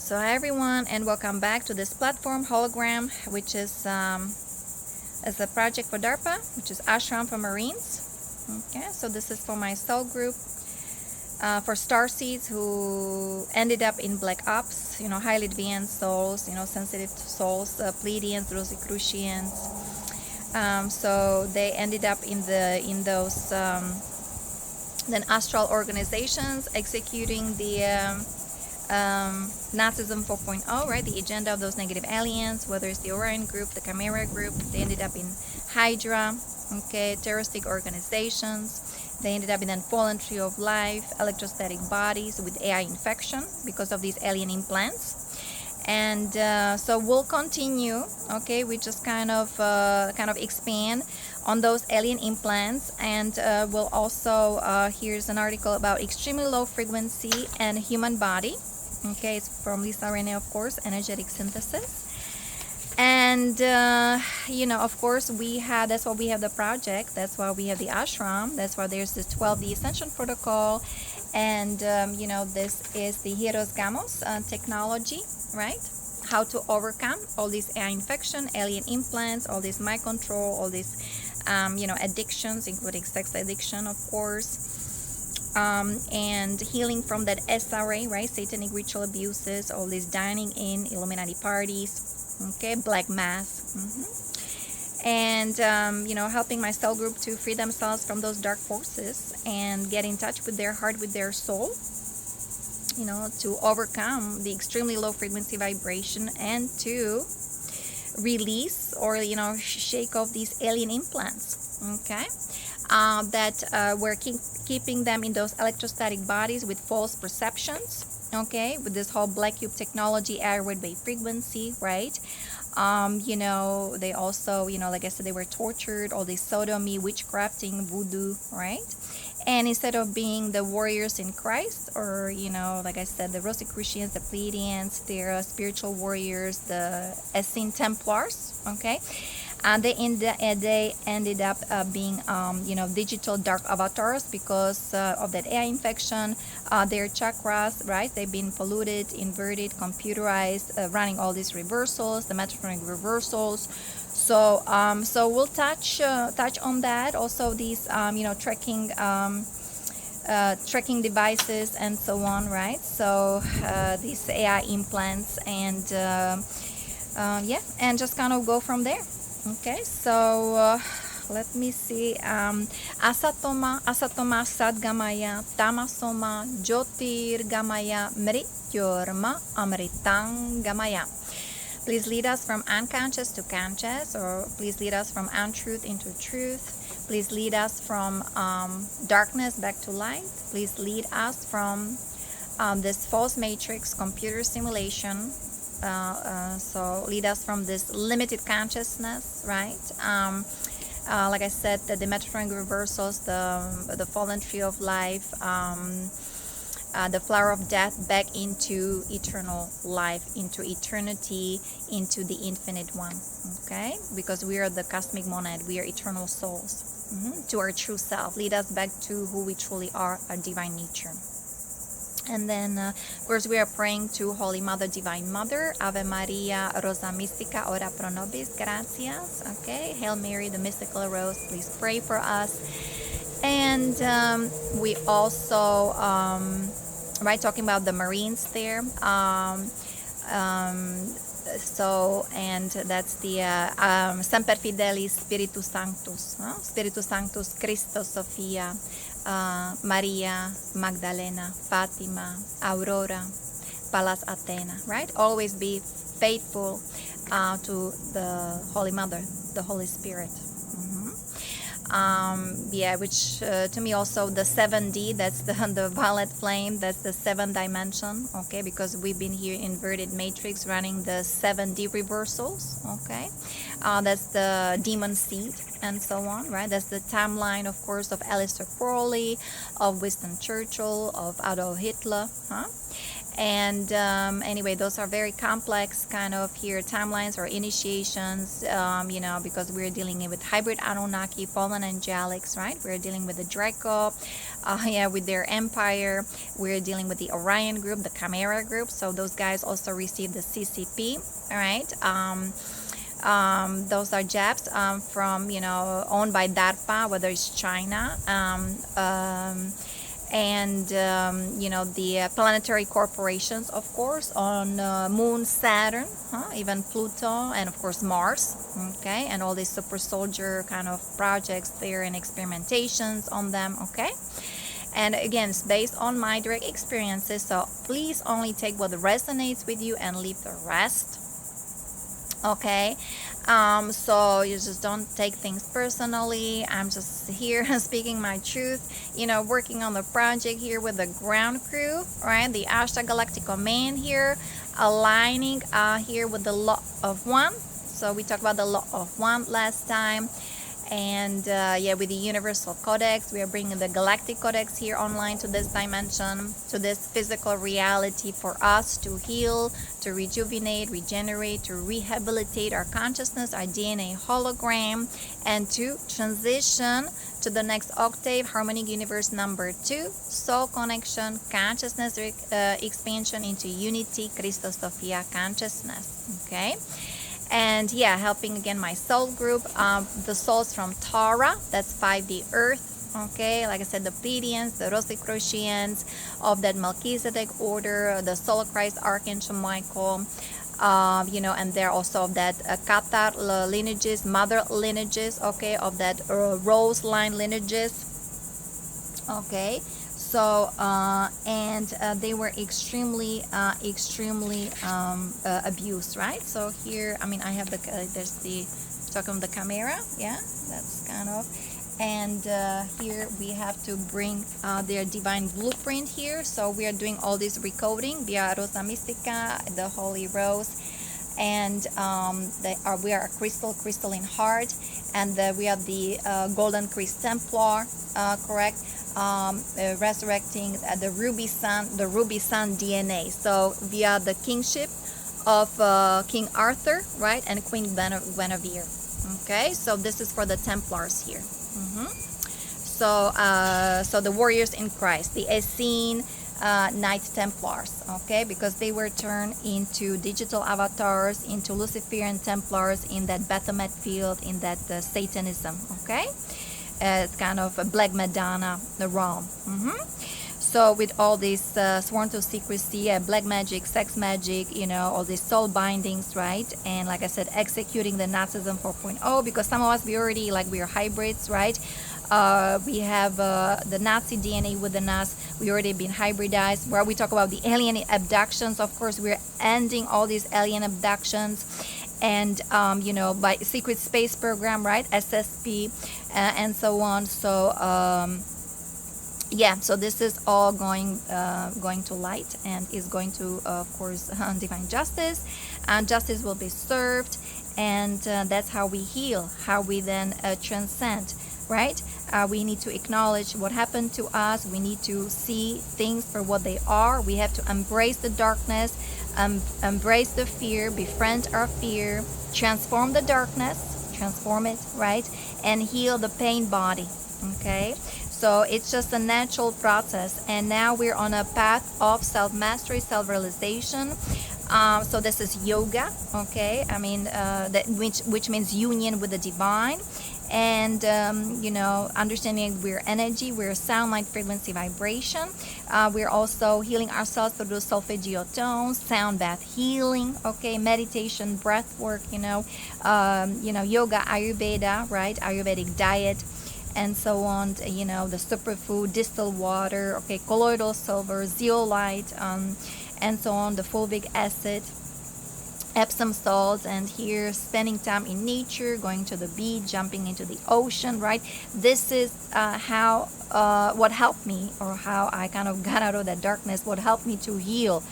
So hi everyone, and welcome back to this platform hologram, which is a project for DARPA, which is Ashram for Marines. Okay, so this is for my soul group, for starseeds who ended up in black ops, highly advanced souls, sensitive souls, Pleiadians, Rosicrucians. So they ended up in those then astral organizations executing the Nazism 4.0, right? The agenda of those negative aliens, whether it's the Orion group, the Chimera group. They ended up in Hydra, okay, terroristic organizations. They ended up in the fallen tree of life, electrostatic bodies with AI infection because of these alien implants. And so we'll continue, okay? We just kind of expand on those alien implants, and we'll also here's an article about extremely low frequency and human body. Okay, it's from Lisa Rene, of course, energetic synthesis. And of course, that's why we have the project. That's why we have the ashram. That's why there's this 12D Ascension protocol. And this is the HIEROS technology, right? How to overcome all these AI infection, alien implants, all this mind control, all these addictions, including sex addiction, of course, and healing from that SRA, right? Satanic ritual abuses, all these dining in, Illuminati parties, okay, black mass. And helping my cell group to free themselves from those dark forces and get in touch with their heart, with their soul, to overcome the extremely low frequency vibration and to release or shake off these alien implants, okay, that we're keeping them in those electrostatic bodies with false perceptions, okay, with this whole black cube technology, airwave wave frequency, right? They also, like I said, they were tortured, all this sodomy, witchcrafting, voodoo, right? And instead of being the warriors in Christ, or, like I said, the Rosicrucians, the Pleiadians, they're spiritual warriors, the Essene Templars, okay? They ended up being, digital dark avatars because of that AI infection. Their chakras, right? They've been polluted, inverted, computerized, running all these reversals, the metaphoric reversals. So, we'll touch on that. Also, these, tracking devices and so on, right? So, these AI implants and and just kind of go from there. Okay, so let me see. ASATOMA, Sat GAMAYA, TAMASO, JYOTIR GAMAYA, MRITYOR AMRITAM GAMAYA. Please lead us from unconscious to conscious, or please lead us from untruth into truth. Please lead us from darkness back to light. Please lead us from this false matrix computer simulation. So lead us from this limited consciousness, right? Like I said, the metaphoric reversals, the fallen tree of life, the flower of death, back into eternal life, into eternity, into the infinite one, okay? Because we are the cosmic monad, we are eternal souls, to our true self. Lead us back to who we truly are, our divine nature. And then, of course, we are praying to Holy Mother, Divine Mother, Ave Maria, Rosa Mystica, ora pro nobis, gratias, okay? Hail Mary, the mystical rose, please pray for us. And we also, right, talking about the Marines there, and that's the Semper Fidelis, Spiritus Sanctus, Spiritus Sanctus, CHRISTOS, SOPHIA, Maria, Magdalena, Fatima, AURORA, PALLAS, ATHENA, right? Always be faithful to the Holy Mother, the Holy Spirit. Which to me also the 7D, that's the violet flame, that's the 7th dimension, okay, because we've been here inverted matrix running the 7D reversals, okay, that's the demon seed and so on, right? That's the timeline, of course, of Aleister Crowley, of Winston Churchill, of Adolf Hitler, And anyway, those are very complex kind of here timelines or initiations, you know, because we're dealing with hybrid Anunnaki, fallen angelics, right? We're dealing with the Draco, yeah, with their empire. We're dealing with the Orion group, the Chimera group. So those guys also receive the CCP, all right? Those are jabs from, you know, owned by DARPA, whether it's China, and you know, the planetary corporations, of course, on Moon, Saturn, even Pluto, and of course Mars, okay, and all these super soldier kind of projects there and experimentations on them, okay. And again, it's based on my direct experiences, so please only take what resonates with you and leave the rest, okay. So you just don't take things personally. I'm just here speaking my truth, you know, working on the project here with the ground crew, right? The Ashtar Galactic Command here, aligning here with the law of one. So we talked about the law of one last time. And yeah, with the universal codex, we are bringing the galactic codex here online to this dimension, to this physical reality for us to heal, to rejuvenate, regenerate, to rehabilitate our consciousness, our DNA hologram, and to transition to the next octave, harmonic universe number 2, soul connection, consciousness expansion into unity, Christos, Sophia consciousness, okay. And yeah, helping again my soul group, the souls from Tara, that's 5D Earth, okay, like I said, the Pleiadians, the Rosicrucians of that Melchizedek order, the Soul of Christ, Archangel Michael, you know, and they're also of that Qatar lineages, mother lineages, okay, of that Rose line lineages, okay. So and they were extremely abused, right? So here, I mean, I have the there's the talking about the camera, yeah, that's kind of, and here we have to bring their divine blueprint here. So we are doing all this recoding via Rosa Mystica, the Holy Rose, and we are a crystalline heart, and we are the Golden Christ Templar, correct? Resurrecting the ruby sun DNA. So via the kingship of King Arthur, right, and Queen Guinevere. Okay, so this is for the Templars here. So so the warriors in Christ, the Essene Knight Templars, okay, because they were turned into digital avatars, into Luciferian Templars in that Baphomet field, in that Satanism, okay. It's kind of a Black Madonna, the realm. So with all this sworn to secrecy, black magic, sex magic, you know, all these soul bindings, right? And like I said, executing the Nazism 4.0, because some of us, we already, like, we are hybrids, right? We have the Nazi DNA within us. We already been hybridized. Where we talk about the alien abductions, of course, we're ending all these alien abductions. And you know, by secret space program, right, SSP, and so on. So yeah, so this is all going to light, and is going to of course divine justice, and justice will be served, and that's how we heal, how we then transcend, right? We need to acknowledge what happened to us. We need to see things for what they are. We have to embrace the darkness, embrace the fear, befriend our fear, transform the darkness, transform it, right? And heal the pain body, okay? So it's just a natural process. And now we're on a path of self-mastery, self-realization. So this is yoga, okay? I mean, which means union with the divine. And you know, understanding we're energy, we're sound, light, frequency, vibration. We're also healing ourselves through the solfeggio tones, sound bath healing, okay, meditation, breath work, you know, yoga, Ayurveda, right, Ayurvedic diet, and so on, you know, the superfood, distilled water, okay, colloidal silver, zeolite, and so on, the fulvic acid, Epsom salts, and here spending time in nature, going to the beach, jumping into the ocean, right? This is how what helped me, or how I kind of got out of that darkness, what helped me to heal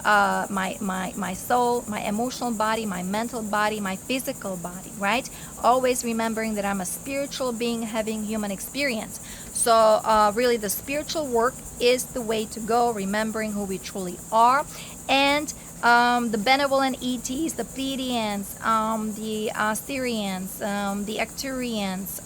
my soul, my emotional body, my mental body, my physical body, right? Always remembering that I'm a spiritual being having human experience. So really the spiritual work is the way to go, remembering who we truly are. And the benevolent ETs, the Pleiadians, the Asterians, the Arcturians,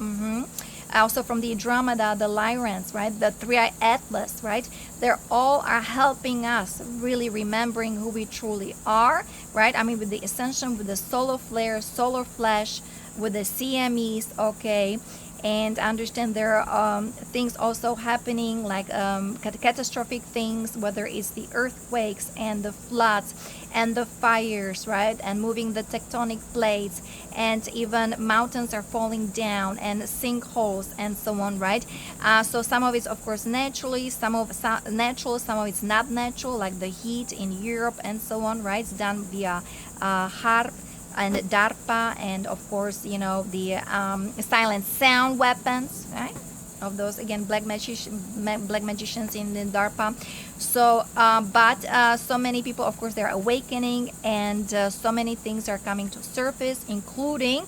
also from the Andromeda, the Lyrans, right, the Three-Eyed Atlas, right, they're all are helping us really remembering who we truly are, right? I mean, with the Ascension, with the solar flare, solar flash, with the CMEs, okay, and understand there are things also happening like catastrophic things, whether it's the earthquakes and the floods and the fires, right, and moving the tectonic plates, and even mountains are falling down and sinkholes and so on, right? So some of it's of course naturally, some of it's not natural, like the heat in Europe and so on, right? It's done via HARP and DARPA, and of course, you know, the silent sound weapons, right? Of those, again, black magicians in the DARPA. So, so many people, of course, they're awakening, and so many things are coming to surface, including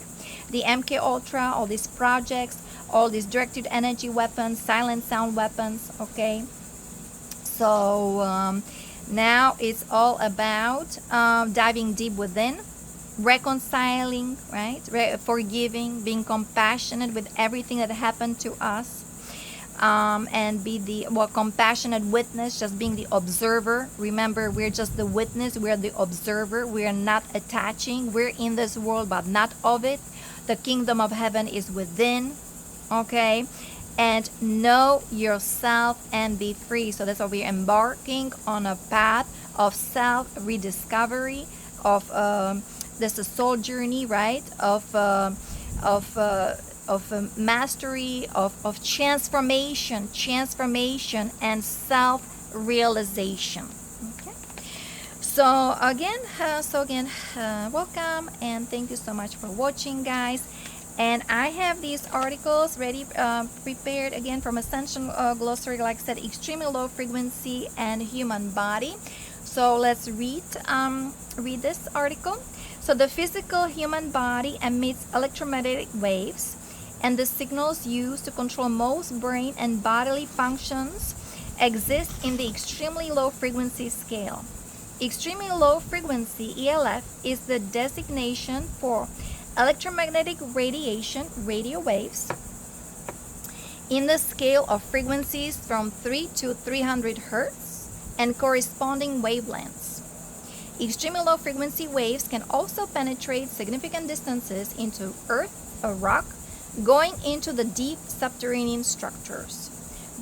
the MK Ultra, all these projects, all these directed energy weapons, silent sound weapons, okay? So now it's all about diving deep within, reconciling, right, forgiving, being compassionate with everything that happened to us, and be the compassionate witness, just being the observer. Remember, we're just the witness, we're the observer, we are not attaching, we're in this world but not of it. The kingdom of heaven is within, okay? And know yourself and be free. So that's why we're embarking on a path of self rediscovery, of this a soul journey, right, of mastery, of transformation and self-realization. Okay, so again welcome, and thank you so much for watching, guys. And I have these articles ready, prepared again from Ascension Glossary, like I said, extremely low frequency and human body. So let's read this article. So the physical human body emits electromagnetic waves, and the signals used to control most brain and bodily functions exist in the extremely low frequency scale. Extremely low frequency, ELF, is the designation for electromagnetic radiation, radio waves, in the scale of frequencies from 3 to 300 Hertz and corresponding wavelengths. Extremely low frequency waves can also penetrate significant distances into earth or rock, going into the deep subterranean structures.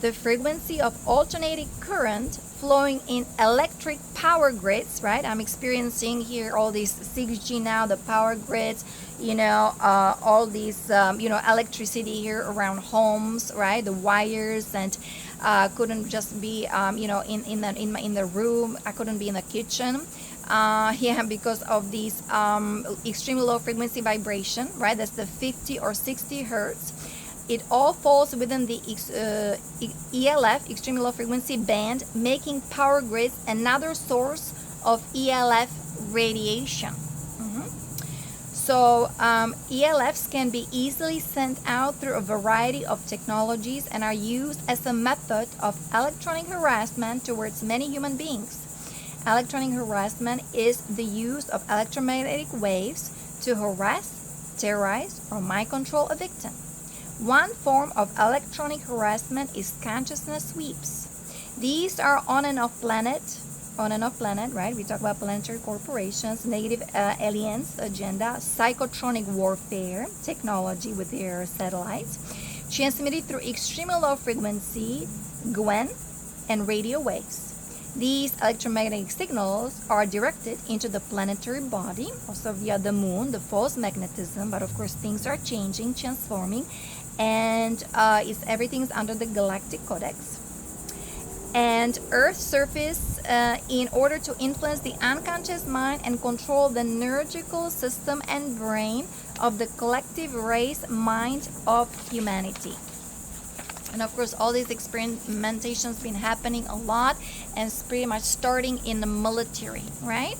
The frequency of alternating current flowing in electric power grids, right? I'm experiencing here all these 6G now, the power grids, you know, all these, you know, electricity here around homes, right? The wires, and couldn't just be, you know, in the room. I couldn't be in the kitchen. Yeah, because of these extremely low frequency vibration, right? That's the 50 or 60 Hertz. It all falls within the ELF, extremely low frequency band, making power grids another source of ELF radiation. So ELFs can be easily sent out through a variety of technologies and are used as a method of electronic harassment towards many human beings. Electronic harassment is the use of electromagnetic waves to harass, terrorize, or mind control a victim. One form of electronic harassment is consciousness sweeps. These are on and off planet, right? We talk about planetary corporations, negative aliens agenda, psychotronic warfare technology with their satellites, transmitted through extremely low frequency, GWEN, and radio waves. These electromagnetic signals are directed into the planetary body, also via the moon, the false magnetism, but of course things are changing, transforming, and everything's under the Galactic Codex. And Earth's surface in order to influence the unconscious mind and control the neurological system and brain of the collective race mind of humanity. And of course, all these experimentations been happening a lot, and it's pretty much starting in the military, right?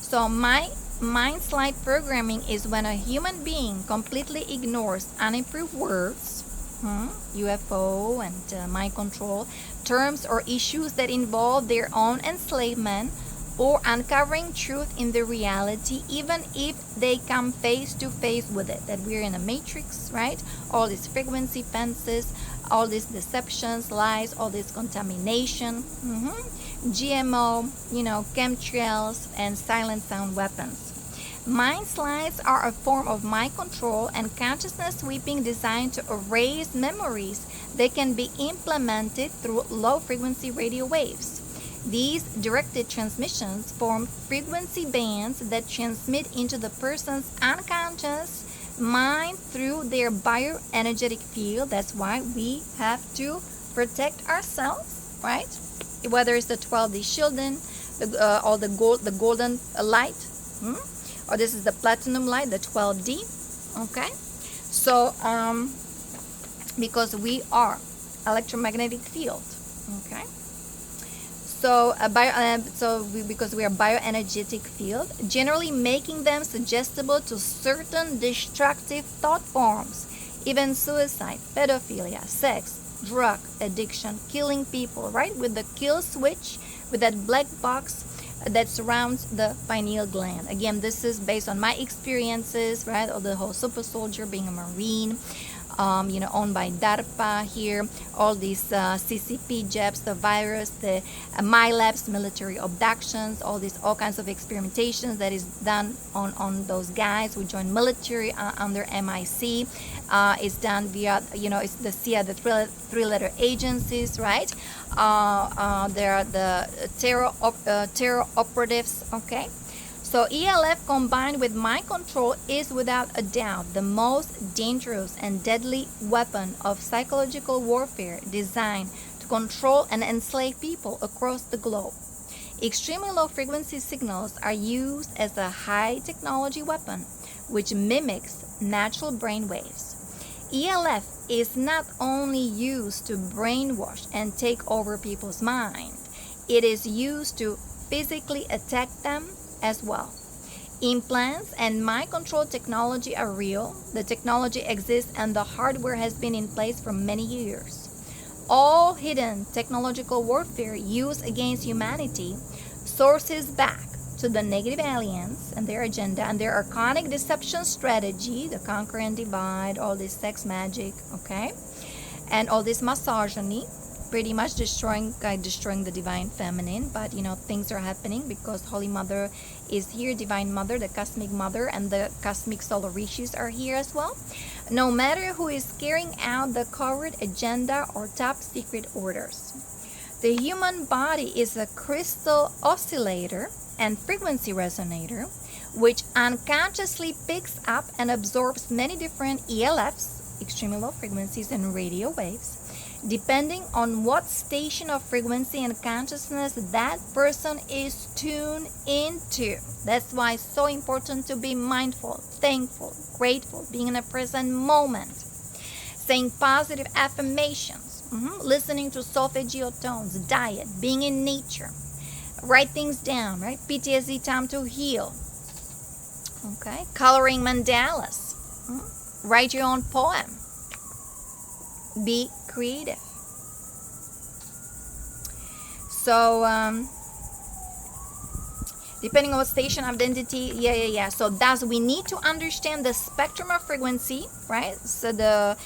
So my mind slide programming is when a human being completely ignores unimproved words, UFO and mind control, terms or issues that involve their own enslavement or uncovering truth in the reality, even if they come face to face with it, that we're in a matrix, right? All these frequency fences, all these deceptions, lies, all this contamination, GMO, chemtrails, and silent sound weapons. Mind slides are a form of mind control and consciousness sweeping designed to erase memories that can be implemented through low-frequency radio waves. These directed transmissions form frequency bands that transmit into the person's unconscious mind through their bioenergetic field. That's why we have to protect ourselves, right? Whether it's the 12D shielding, or the golden light, or this is the platinum light, the 12D, okay? So, because we are electromagnetic field, okay? So, because we are bioenergetic field, generally making them suggestible to certain destructive thought forms, even suicide, pedophilia, sex, drug addiction, killing people, right? With the kill switch, with that black box that surrounds the pineal gland. Again, this is based on my experiences, right? Of the whole super soldier, being a Marine, owned by DARPA here, all these CCP jabs, the virus, the MyLabs, military abductions, all kinds of experimentations that is done on those guys who join military under MIC. It's done via, it's the CIA, the three-letter agencies, right? There are the terror operatives, okay? So ELF combined with mind control is without a doubt the most dangerous and deadly weapon of psychological warfare designed to control and enslave people across the globe. Extremely low frequency signals are used as a high technology weapon which mimics natural brain waves. ELF is not only used to brainwash and take over people's mind, it is used to physically attack them as well. Implants and mind control technology are real. The technology exists and the hardware has been in place for many years. All hidden technological warfare used against humanity sources back to the negative aliens and their agenda and their archonic deception strategy, the conquer and divide, all this sex magic, okay? And all this misogyny, pretty much destroying the divine feminine. But things are happening because Holy Mother is here, Divine Mother, the Cosmic Mother, and the Cosmic Solar Rishis are here as well. No matter who is carrying out the covert agenda or top secret orders. The human body is a crystal oscillator and frequency resonator, which unconsciously picks up and absorbs many different ELFs, extremely low frequencies, and radio waves, depending on what station of frequency and consciousness that person is tuned into. That's why it's so important to be mindful, thankful, grateful, being in a present moment, saying positive affirmations, listening to solfeggio tones, diet, being in nature, write things down, right? PTSD time to heal, okay? Coloring mandalas, write your own poem, be creative. So depending on what station of identity, so thus we need to understand the spectrum of frequency, right? So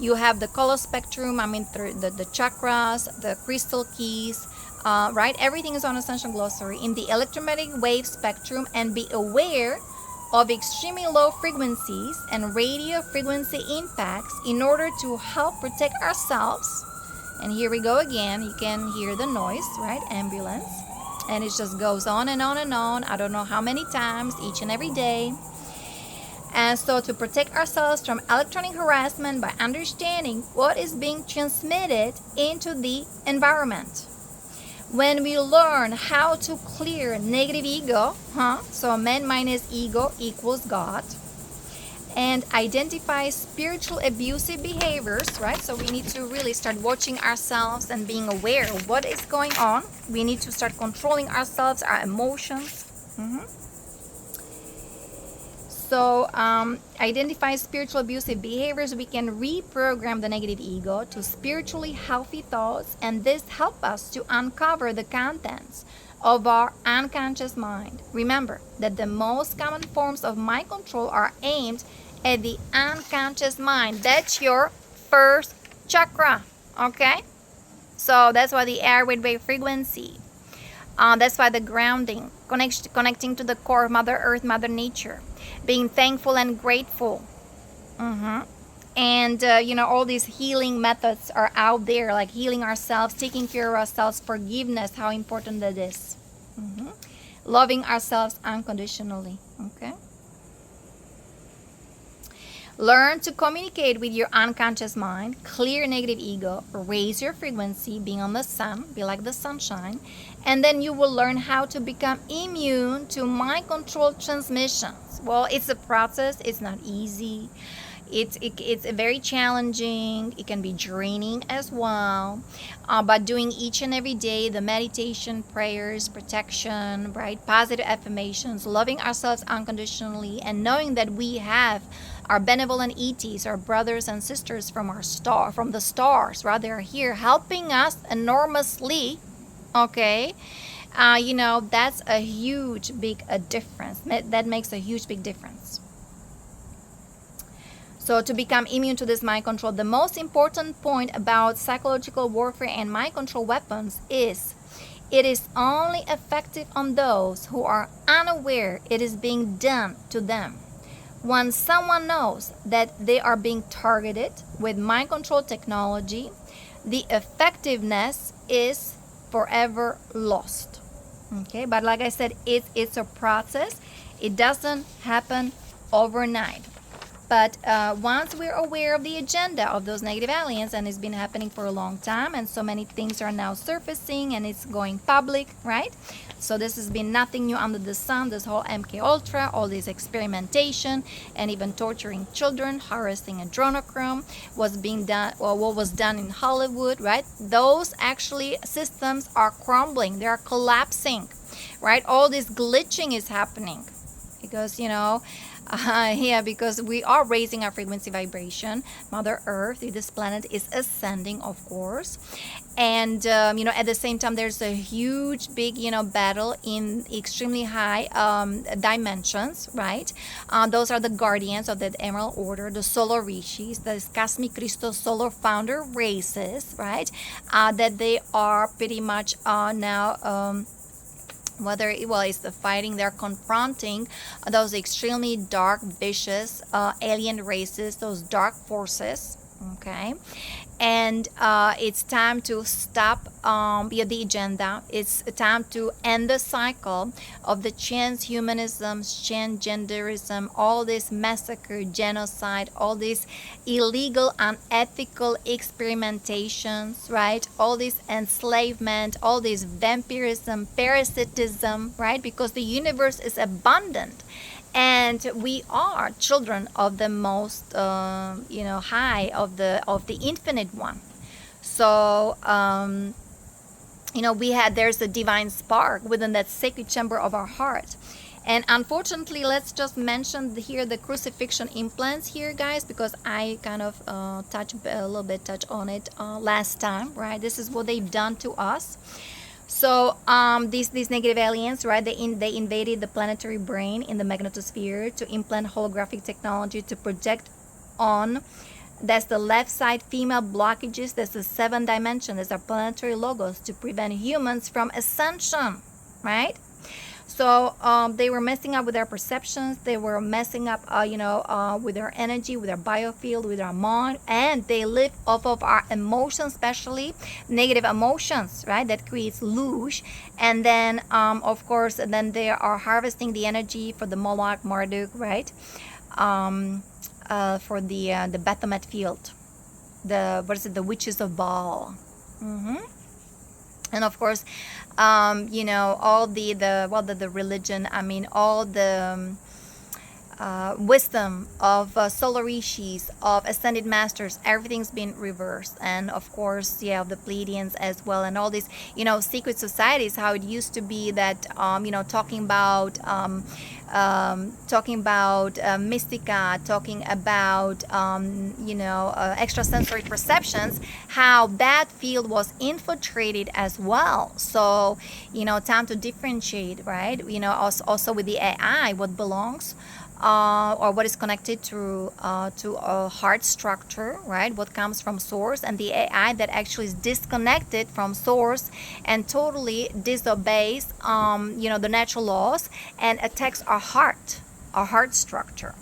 you have the color spectrum, the chakras, the crystal keys, right? Everything is on Ascension Glossary in the electromagnetic wave spectrum, and be aware of extremely low frequencies and radio frequency impacts in order to help protect ourselves. And here we go again. You can hear the noise, right? Ambulance. And it just goes on and on and on. I don't know how many times each and every day. And so to protect ourselves from electronic harassment by understanding what is being transmitted into the environment. When we learn how to clear negative ego, so man minus ego equals God, and identify spiritual abusive behaviors, right? So we need to really start watching ourselves and being aware of what is going on. We need to start controlling ourselves, our emotions. So identify spiritual abusive behaviors. We can reprogram the negative ego to spiritually healthy thoughts, and this helps us to uncover the contents of our unconscious mind. Remember that the most common forms of mind control are aimed at the unconscious mind. That's your first chakra, okay? So that's why the air with wave frequency. That's why the grounding, connecting to the core of Mother Earth, Mother Nature, being thankful and grateful. And, all these healing methods are out there, like healing ourselves, taking care of ourselves, forgiveness, how important that is. Loving ourselves unconditionally, okay? Learn to communicate with your unconscious mind, clear negative ego, raise your frequency, being on the sun, be like the sunshine, and then you will learn how to become immune to mind control transmissions. Well, it's a process. It's not easy. It's very challenging. It can be draining as well. But doing each and every day the meditation, prayers, protection, right? Positive affirmations, loving ourselves unconditionally, and knowing that we have our benevolent ETs, our brothers and sisters from the stars, right? They're here helping us enormously. Okay, that's a huge big difference. That makes a huge big difference. So to become immune to this mind control, the most important point about psychological warfare and mind control weapons is it is only effective on those who are unaware it is being done to them. Once someone knows that they are being targeted with mind control technology, the effectiveness is forever lost. Okay, but like I said, it's a process. It doesn't happen overnight. But once we're aware of the agenda of those negative aliens, and it's been happening for a long time, and so many things are now surfacing, and it's going public, right? So this has been nothing new under the sun. This whole MK Ultra, all this experimentation, and even torturing children, harassing adrenochrome was being done, or what was done in Hollywood, right? Those actually systems are crumbling. They are collapsing, right? All this glitching is happening because, because we are raising our frequency vibration. Mother Earth, this planet is ascending, of course. And, at the same time, there's a huge, big, battle in extremely high dimensions, right? Those are the guardians of the Emerald Order, the solar rishis, the cosmic Christos solar founder races, right? That they are pretty much now... it's the fighting, they're confronting those extremely dark, vicious alien races, those dark forces, okay? And it's time to stop the agenda. It's time to end the cycle of the transhumanism, transgenderism, all this massacre, genocide, all these illegal, unethical experimentations, right? All this enslavement, all this vampirism, parasitism, right? Because the universe is abundant. And we are children of the most, high of the infinite one. So, there's a divine spark within that sacred chamber of our heart. And unfortunately, let's just mention here the crucifixion implants here, guys, because I kind of touched on it last time, right? This is what they've done to us. So these negative aliens, right, they invaded the planetary brain in the magnetosphere to implant holographic technology to project on. That's the left side female blockages. That's the 7 dimension. There's our planetary logos to prevent humans from ascension, right? So they were messing up with our perceptions. They were messing up, with our energy, with our biofield, with our mind. And they live off of our emotions, especially negative emotions, right? That creates luge. And then, of course, then they are harvesting the energy for the Moloch, Marduk, right? For the Baphomet field. The witches of Baal. And of course, all the religion, all the wisdom, of solar rishis, of ascended masters, everything's been reversed. And of course, yeah, of the Pleiadians as well, and all these, you know, secret societies, how it used to be that, you know, talking about Mystica, talking about, you know, extrasensory perceptions, how that field was infiltrated as well. So, you know, time to differentiate, right? You know, also with the AI, what belongs or what is connected to a heart structure, right? What comes from source, and the AI that actually is disconnected from source and totally disobeys, you know, the natural laws and attacks our heart structure.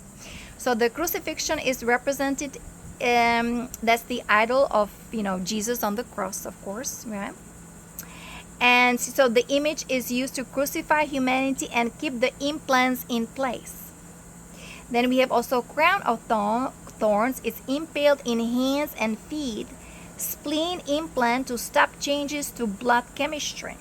So the crucifixion is represented. That's the idol of, you know, Jesus on the cross, of course, right? And so the image is used to crucify humanity and keep the implants in place. Then we have also crown of thorns. It's impaled in hands and feet. Spleen implant to stop changes to blood chemistry.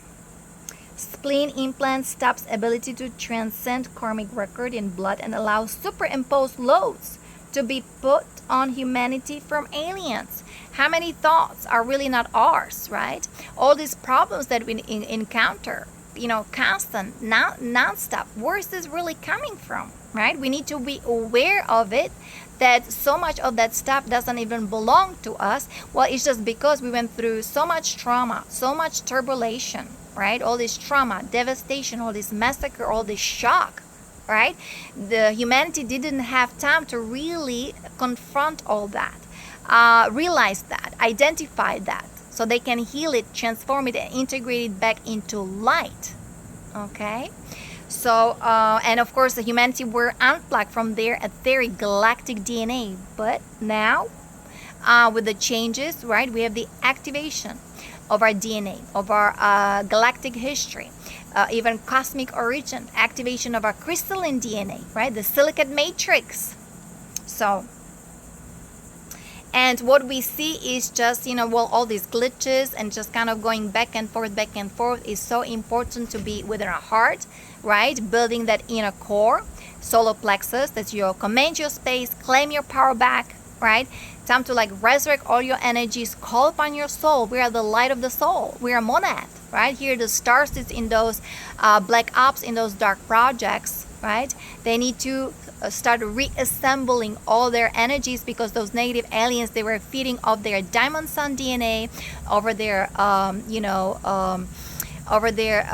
Spleen implant stops ability to transcend karmic record in blood and allows superimposed loads to be put on humanity from aliens. How many thoughts are really not ours, right? All these problems that we encounter, you know, constant, non-stop. Where is this really coming from, right? We need to be aware of it, that so much of that stuff doesn't even belong to us. Well, it's just because we went through so much trauma, so much turbulation, right? All this trauma, devastation, all this massacre, all this shock, right? The humanity didn't have time to really confront all that, realize that, identify that, so they can heal it, transform it, and integrate it back into light. Okay? So, and of course, the humanity were unplugged from their etheric galactic DNA. But now, with the changes, right, we have the activation of our DNA, of our galactic history, even cosmic origin, activation of our crystalline DNA, right, the silicate matrix. So, and what we see is just, you know, well, all these glitches and just kind of going back and forth is so important to be within our heart, right? Building that inner core, solar plexus, that's your command your space, claim your power back, right? Time to like resurrect all your energies, call upon your soul. We are the light of the soul. We are monad, right? Here the star sits in those black ops, in those dark projects, right? They need to start reassembling all their energies, because those negative aliens, they were feeding off their diamond sun DNA over their over their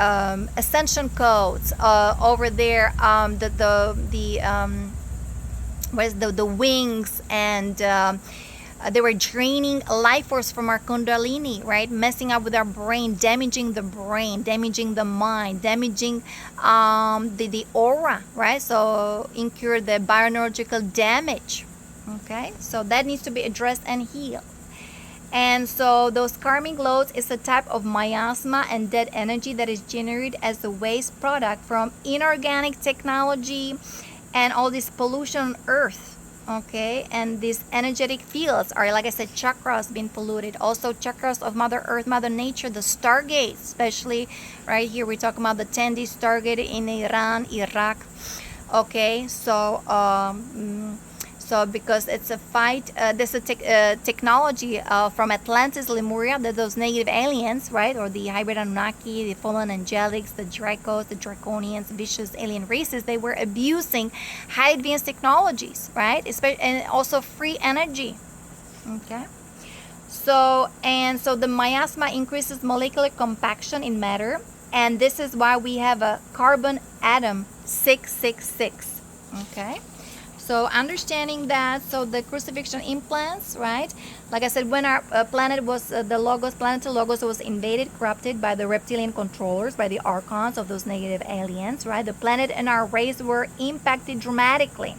ascension codes, over their the wings, and they were draining life force from our kundalini, right? Messing up with our brain, damaging the mind, damaging the aura, right? So incur the bioenergetical damage. Okay, so that needs to be addressed and healed. And so those karmic loads is a type of miasma and dead energy that is generated as the waste product from inorganic technology and all this pollution on earth. Okay, and these energetic fields are, like I said, chakras being polluted. Also chakras of Mother Earth, Mother Nature, the stargates, especially right here we're talking about the Tendi stargate in Iran, Iraq. Okay, so so because it's a fight, there's a technology from Atlantis, Lemuria, that those negative aliens, right, or the hybrid Anunnaki, the fallen angelics, the Dracos, the Draconians, vicious alien races, they were abusing high advanced technologies, right, and also free energy. Okay, so the miasma increases molecular compaction in matter, and this is why we have a carbon atom 666. Okay. So understanding that, so the crucifixion implants, right? Like I said, when our planet was, planet Logos was invaded, corrupted by the reptilian controllers, by the archons of those negative aliens, right? The planet and our race were impacted dramatically.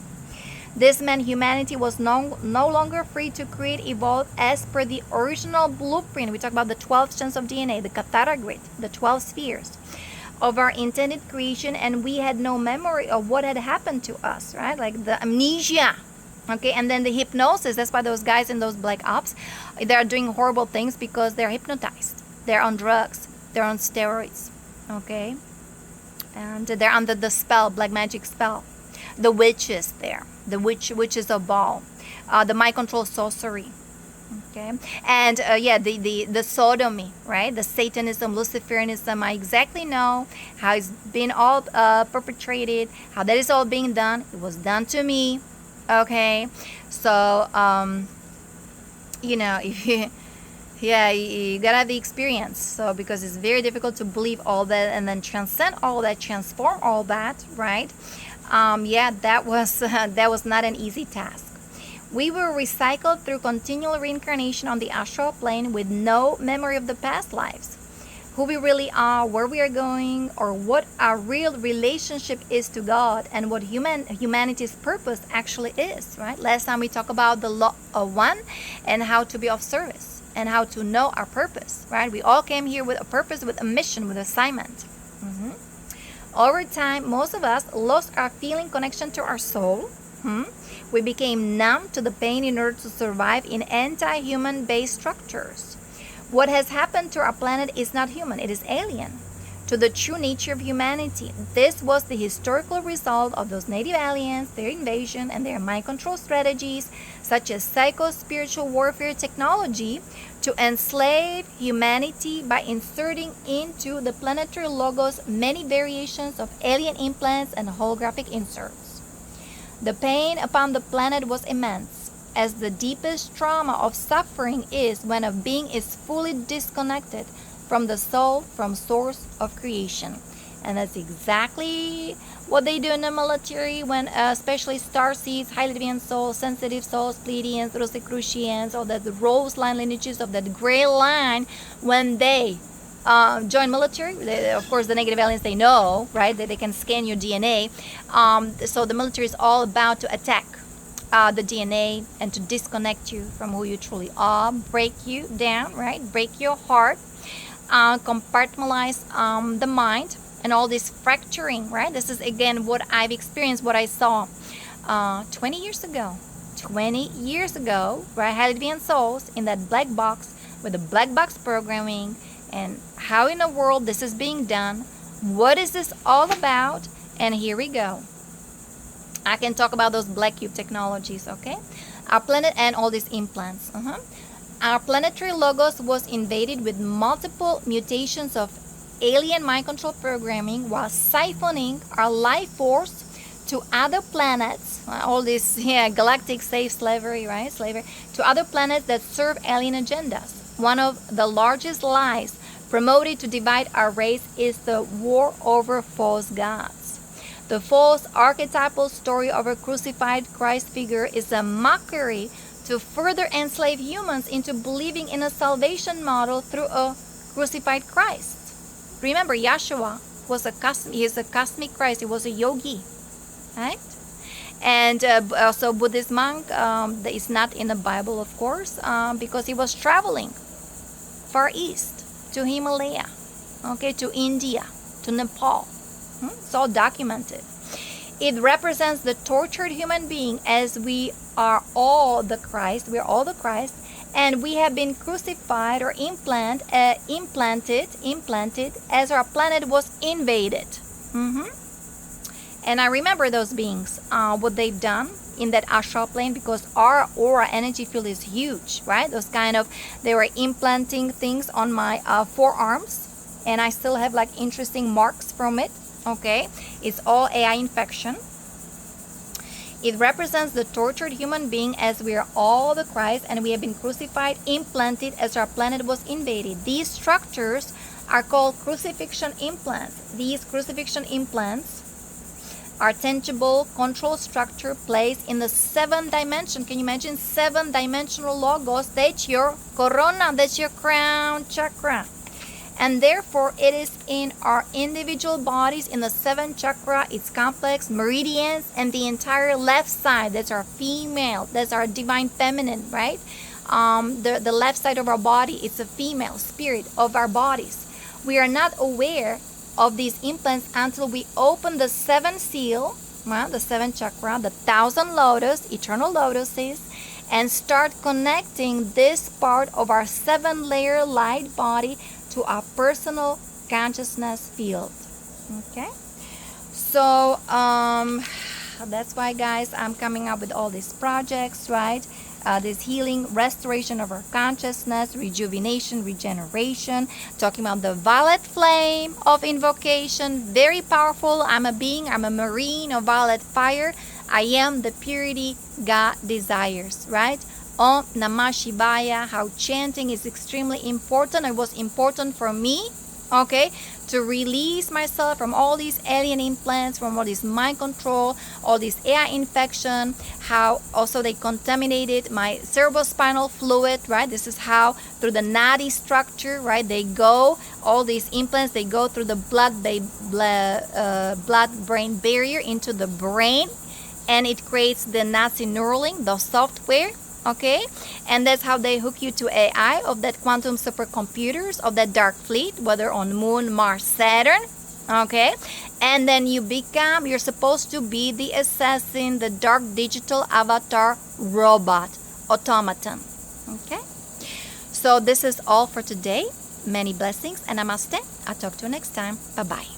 This meant humanity was no longer free to create, evolve as per the original blueprint. We talk about the 12 strands of DNA, the Katara grid, the 12 spheres of our intended creation, and we had no memory of what had happened to us, right? Like the amnesia. Okay, and then the hypnosis. That's why those guys in those black ops, they are doing horrible things, because they're hypnotized, they're on drugs, they're on steroids. Okay, and they're under the spell, black magic spell. the witches there, the witches of Baal, the mind control sorcery. Okay, and the sodomy, right? The Satanism, Luciferianism. I exactly know how it's been all perpetrated, how that is all being done. It was done to me. Okay, so if you, you gotta have the experience. So because it's very difficult to believe all that and then transcend all that, transform all that, right? That was not an easy task. We were recycled through continual reincarnation on the astral plane with no memory of the past lives, who we really are, where we are going, or what our real relationship is to God, and what humanity's purpose actually is, right? Last time we talked about the law of one and how to be of service and how to know our purpose, right? We all came here with a purpose, with a mission, with assignment. Over time, most of us lost our feeling connection to our soul. We became numb to the pain in order to survive in anti-human based structures. What has happened to our planet is not human, it is alien to the true nature of humanity. This was the historical result of those native aliens, their invasion, and their mind control strategies, such as psycho-spiritual warfare technology, to enslave humanity by inserting into the planetary logos many variations of alien implants and holographic inserts. The pain upon the planet was immense, as the deepest trauma of suffering is when a being is fully disconnected from the soul, from source of creation. And that's exactly what they do in the military when especially starseeds, highly deviant souls, sensitive souls, Pleiadians, Rosicrucians, or the rose line lineages of that gray line, when they join military. Of course, the negative aliens, they know, right, that they can scan your DNA. So the military is all about to attack the DNA and to disconnect you from who you truly are, break you down, right, break your heart, compartmentalize the mind, and all this fracturing, right? This is again what I've experienced, what I saw 20 years ago. 20 years ago, right? Highly deviant souls in that black box with the black box programming. And how in the world this is being done, what is this all about? And here we go. I can talk about those black cube technologies, okay? Our planet and all these implants. Our planetary logos was invaded with multiple mutations of alien mind control programming while siphoning our life force to other planets. All this galactic slavery, right? Slavery to other planets that serve alien agendas. One of the largest lies promoted to divide our race is the war over false gods. The false archetypal story of a crucified Christ figure is a mockery to further enslave humans into believing in a salvation model through a crucified Christ. Remember, Yeshua was a cosmic Christ. He was a yogi, right? And also Buddhist monk that is not in the Bible, of course, because he was traveling far east to Himalaya, okay, to India, to Nepal. It's all documented. It represents the tortured human being, as we are all the Christ. We are all the Christ, and we have been crucified or implanted as our planet was invaded. And I remember those beings, what they've done in that astral plane, because our aura energy field is huge, right? Those they were implanting things on my forearms, and I still have like interesting marks from it, okay? It's all AI infection. It represents the tortured human being, as we are all the Christ, and we have been crucified, implanted as our planet was invaded. These structures are called crucifixion implants. These crucifixion implants are tangible control structure placed in the 7th dimension. Can you imagine 7-dimensional logos? That's your corona, that's your crown chakra. And therefore, it is in our individual bodies in the 7th chakra, its complex meridians, and the entire left side. That's our female, that's our divine feminine, right? The left side of our body, it's a female spirit of our bodies. We are not aware of these implants until we open the 7th seal, the 7th chakra, the 1,000 lotus, eternal lotuses, and start connecting this part of our 7-layer light body to our personal consciousness field. Okay, so That's why, guys, I'm coming up with all these projects, right? This healing, restoration of our consciousness, rejuvenation, regeneration, talking about the violet flame of invocation, very powerful. I'm a being, I'm a marine of violet fire. I am the purity God desires, right? Om Namah Shivaya, how chanting is extremely important. It was important for me, okay, to release myself from all these alien implants, from all this mind control, all this AI infection, how also they contaminated my cerebrospinal fluid, right? This is how through the nadi structure, right? They go, all these implants, they go through the blood-brain barrier into the brain, and it creates the Nazi Neuralink, the software. Okay, and that's how they hook you to AI of that quantum supercomputers of that dark fleet, whether on Moon, Mars, Saturn. Okay, and then you're supposed to be the assassin, the dark digital avatar robot automaton. Okay, so this is all for today. Many blessings and namaste. I'll talk to you next time. Bye bye.